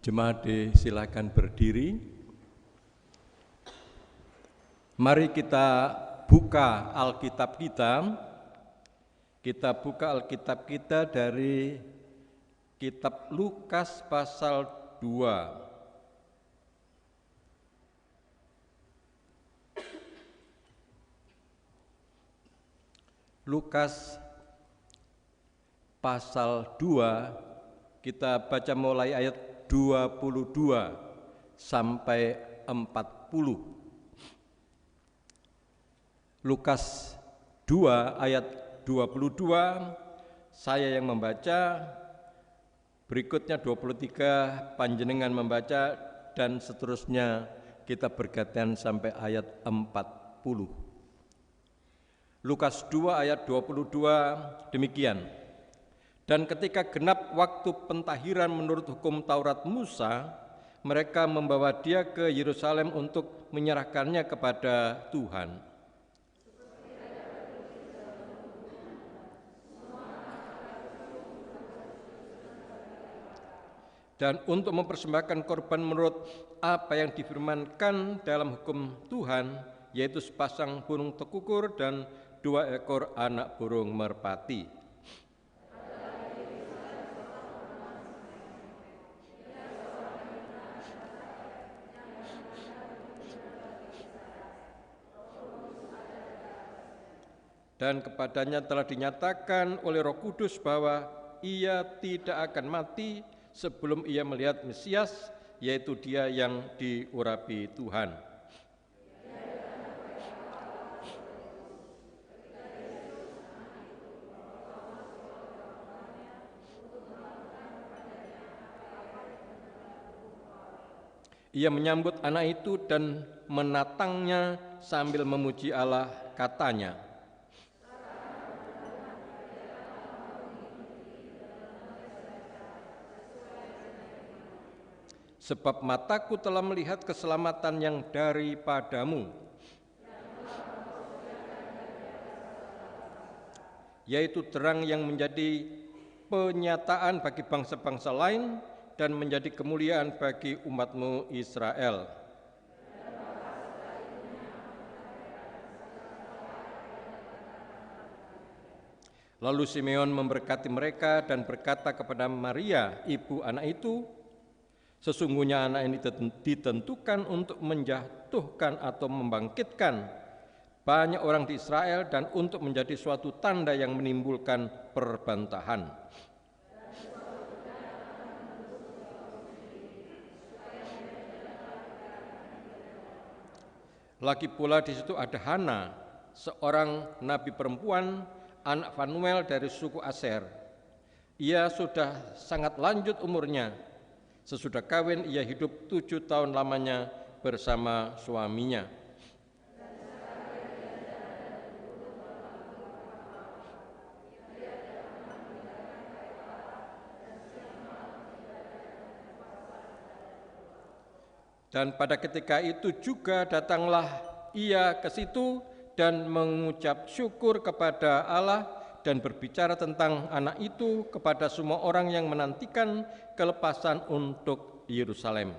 Jemaat disilakan berdiri. Mari kita buka Alkitab kita. Kita buka Alkitab kita dari kitab Lukas pasal 2. Lukas pasal 2, kita baca mulai ayat 22 sampai 40. Lukas 2 ayat 22, saya yang membaca, berikutnya 23 panjenengan membaca, dan seterusnya kita bergantian sampai ayat 40. Lukas 2 ayat 22 demikian. Dan ketika genap waktu pentahiran menurut hukum Taurat Musa, mereka membawa dia ke Yerusalem untuk menyerahkannya kepada Tuhan. Dan untuk mempersembahkan korban menurut apa yang difirmankan dalam hukum Tuhan, yaitu sepasang burung tekukur dan 2 ekor anak burung merpati. Dan kepadanya telah dinyatakan oleh Roh Kudus bahwa ia tidak akan mati sebelum ia melihat Mesias, yaitu dia yang diurapi Tuhan. Ia menyambut anak itu dan menatangnya sambil memuji Allah, katanya, sebab mataku telah melihat keselamatan yang daripadamu, yaitu terang yang menjadi penyataan bagi bangsa-bangsa lain dan menjadi kemuliaan bagi umatmu Israel. Lalu Simeon memberkati mereka dan berkata kepada Maria, ibu anak itu, sesungguhnya anak ini ditentukan untuk menjatuhkan atau membangkitkan banyak orang di Israel dan untuk menjadi suatu tanda yang menimbulkan perbantahan. Lagi pula di situ ada Hana, seorang nabi perempuan, anak Fanuel dari suku Aser. Ia sudah sangat lanjut umurnya. Sesudah kawin ia hidup 7 tahun lamanya bersama suaminya. Dan pada ketika itu juga datanglah ia ke situ dan mengucap syukur kepada Allah dan berbicara tentang anak itu kepada semua orang yang menantikan kelepasan untuk Yerusalem.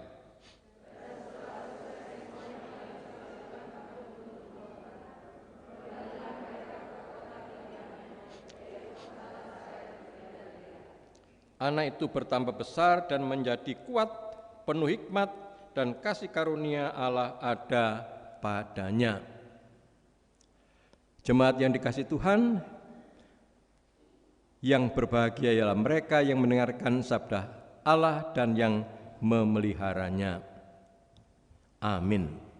Anak itu bertambah besar dan menjadi kuat, penuh hikmat, dan kasih karunia Allah ada padanya. Jemaat yang dikasihi Tuhan, yang berbahagia ialah mereka yang mendengarkan sabda Allah dan yang memeliharanya. Amin.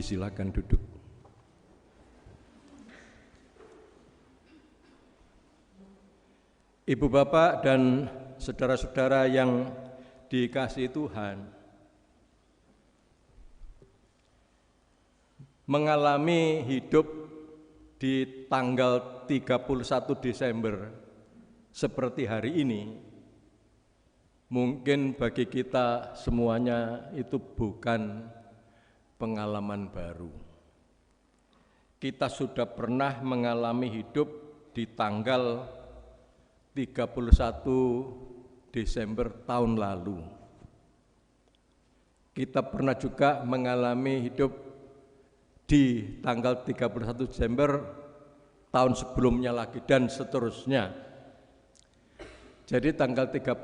Silakan duduk. Ibu bapak dan saudara-saudara yang dikasihi Tuhan, mengalami hidup di tanggal 31 Desember seperti hari ini, mungkin bagi kita semuanya itu bukan pengalaman baru. Kita sudah pernah mengalami hidup di tanggal 31 Desember tahun lalu. Kita pernah juga mengalami hidup di tanggal 31 Desember tahun sebelumnya lagi dan seterusnya. Jadi tanggal 31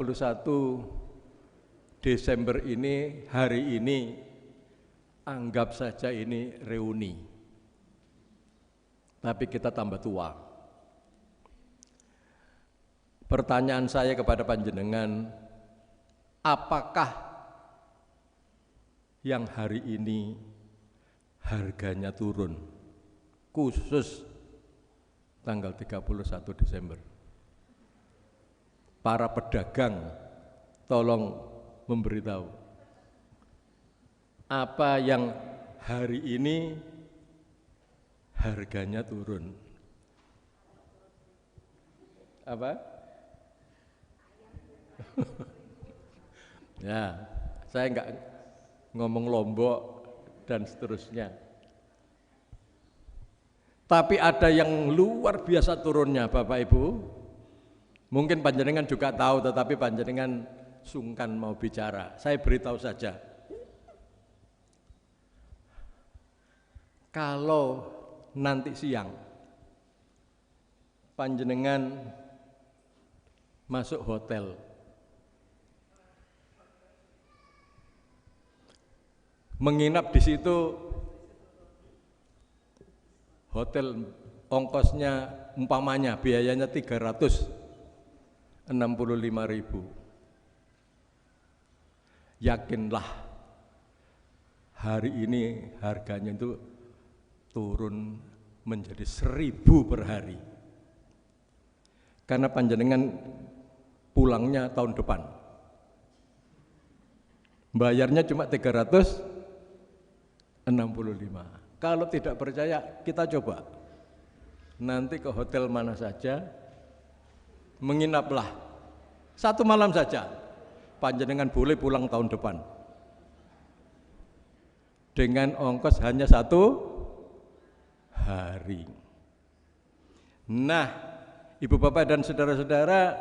Desember ini, hari ini, anggap saja ini reuni. Tapi kita tambah tua. Pertanyaan saya kepada panjenengan, apakah yang hari ini harganya turun, khusus tanggal 31 Desember? Para pedagang, tolong memberitahu, apa yang hari ini harganya turun? Apa? Ya, saya enggak ngomong Lombok dan seterusnya. Tapi ada yang luar biasa turunnya, Bapak Ibu. Mungkin panjenengan juga tahu, tetapi panjenengan sungkan mau bicara. Saya beritahu saja. Kalau nanti siang panjenengan masuk hotel, menginap di situ, hotel ongkosnya umpamanya biayanya 365.000. Yakinlah hari ini harganya itu turun menjadi 1.000 per hari. Karena panjenengan pulangnya tahun depan. Bayarnya cuma 365. Kalau tidak percaya, kita coba. Nanti ke hotel mana saja, menginaplah 1 malam saja. Panjenengan boleh pulang tahun depan. Dengan ongkos hanya 1 hari. Nah, Ibu Bapak dan saudara-saudara,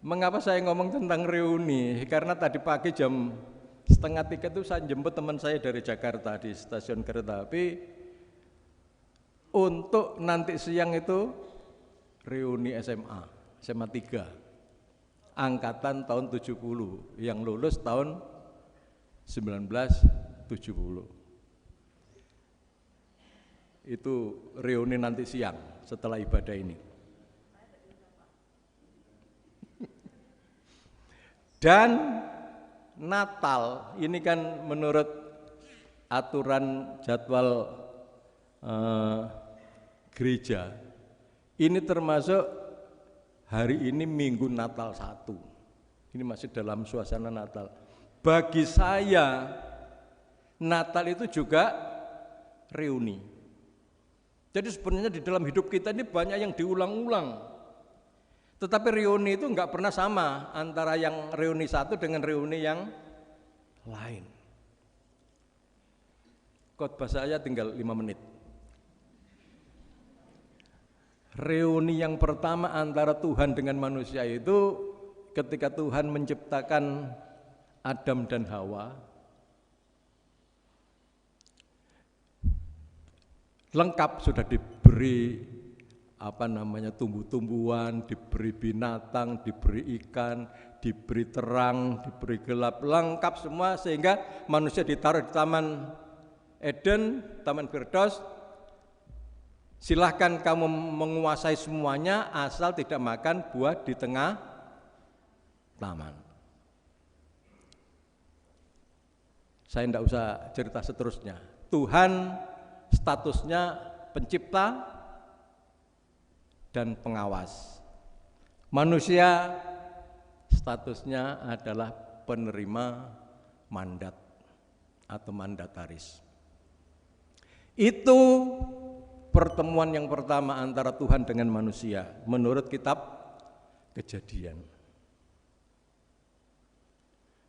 mengapa saya ngomong tentang reuni? Karena tadi pagi jam 2:30 itu saya jemput teman saya dari Jakarta di stasiun kereta api untuk nanti siang itu reuni SMA 3 angkatan tahun 70 yang lulus tahun 1970. Itu reuni nanti siang setelah ibadah ini. Dan Natal ini kan menurut aturan jadwal gereja, ini termasuk hari ini Minggu Natal 1. Ini masih dalam suasana Natal. Bagi saya Natal itu juga reuni. Jadi sebenarnya di dalam hidup kita ini banyak yang diulang-ulang. Tetapi reuni itu enggak pernah sama antara yang reuni satu dengan reuni yang lain. Khotbah saya tinggal 5 menit. Reuni yang pertama antara Tuhan dengan manusia itu ketika Tuhan menciptakan Adam dan Hawa. Lengkap sudah diberi tumbuh-tumbuhan, diberi binatang, diberi ikan, diberi terang, diberi gelap, lengkap semua sehingga manusia ditaruh di Taman Eden, Taman Firdaus. Silahkan kamu menguasai semuanya asal tidak makan buah di tengah taman. Saya tidak usah cerita seterusnya. Tuhan statusnya pencipta dan pengawas. Manusia statusnya adalah penerima mandat atau mandataris. Itu pertemuan yang pertama antara Tuhan dengan manusia menurut kitab Kejadian.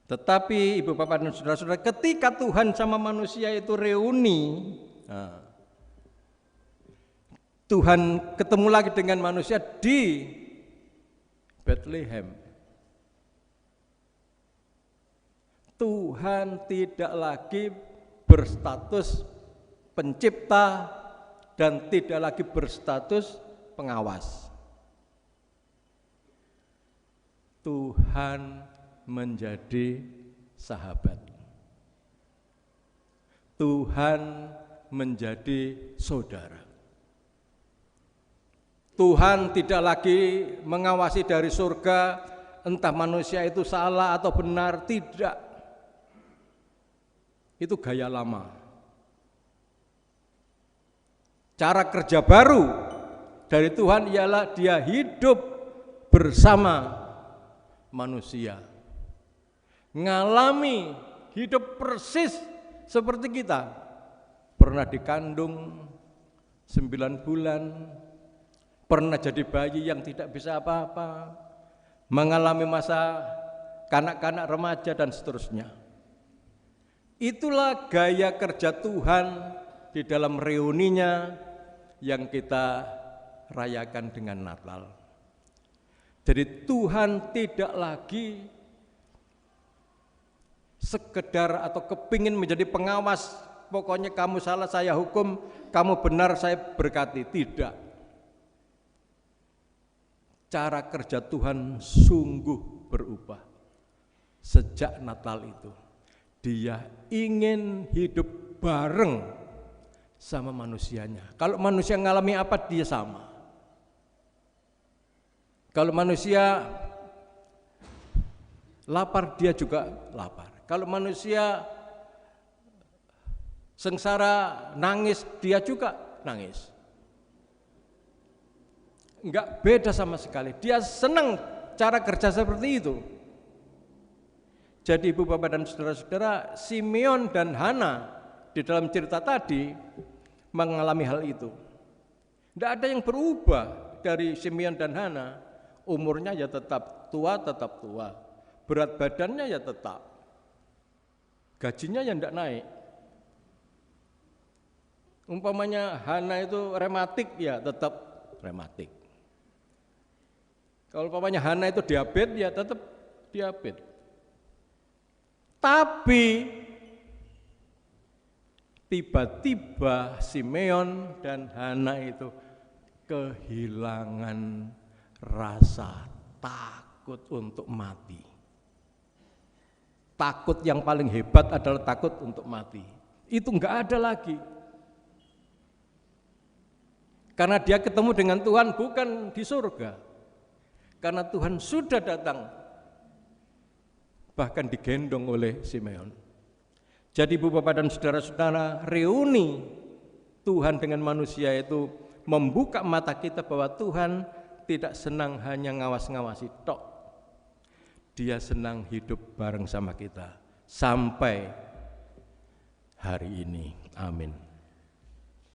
Tetapi Ibu Bapak dan Saudara-saudara, ketika Tuhan sama manusia itu reuni, Tuhan ketemu lagi dengan manusia di Bethlehem. Tuhan tidak lagi berstatus pencipta dan tidak lagi berstatus pengawas. Tuhan menjadi sahabat. Tuhan menjadi saudara. Tuhan tidak lagi mengawasi dari surga, entah manusia itu salah atau benar, tidak. Itu gaya lama. Cara kerja baru dari Tuhan ialah Dia hidup bersama manusia, ngalami hidup persis seperti kita, pernah dikandung 9 bulan, pernah jadi bayi yang tidak bisa apa-apa, mengalami masa kanak-kanak, remaja, dan seterusnya. Itulah gaya kerja Tuhan di dalam reuninya yang kita rayakan dengan Natal. Jadi Tuhan tidak lagi sekedar atau kepingin menjadi pengawas, pokoknya kamu salah saya hukum, kamu benar saya berkati. Tidak. Cara kerja Tuhan sungguh berubah sejak Natal itu. Dia ingin hidup bareng sama manusianya. Kalau manusia mengalami apa, dia sama. Kalau manusia lapar, dia juga lapar. Kalau manusia sengsara, nangis, dia juga nangis. Enggak beda sama sekali. Dia senang cara kerja seperti itu. Jadi Ibu Bapak dan Saudara-saudara, Simeon dan Hana di dalam cerita tadi mengalami hal itu. Tidak ada yang berubah dari Simeon dan Hana. Umurnya ya tetap tua, berat badannya ya tetap, gajinya ya tidak naik. Umpamanya Hana itu rematik, ya tetap rematik. Kalau umpamanya Hana itu diabetes, ya tetap diabetes. Tapi tiba-tiba Simeon dan Hana itu kehilangan rasa takut untuk mati. Takut yang paling hebat adalah takut untuk mati. Itu enggak ada lagi. Karena dia ketemu dengan Tuhan bukan di surga. Karena Tuhan sudah datang, bahkan digendong oleh Simeon. Jadi Ibu Bapak dan Saudara-saudara, reuni Tuhan dengan manusia itu membuka mata kita bahwa Tuhan tidak senang hanya ngawas-ngawasi tok. Dia senang hidup bareng sama kita sampai hari ini. Amin.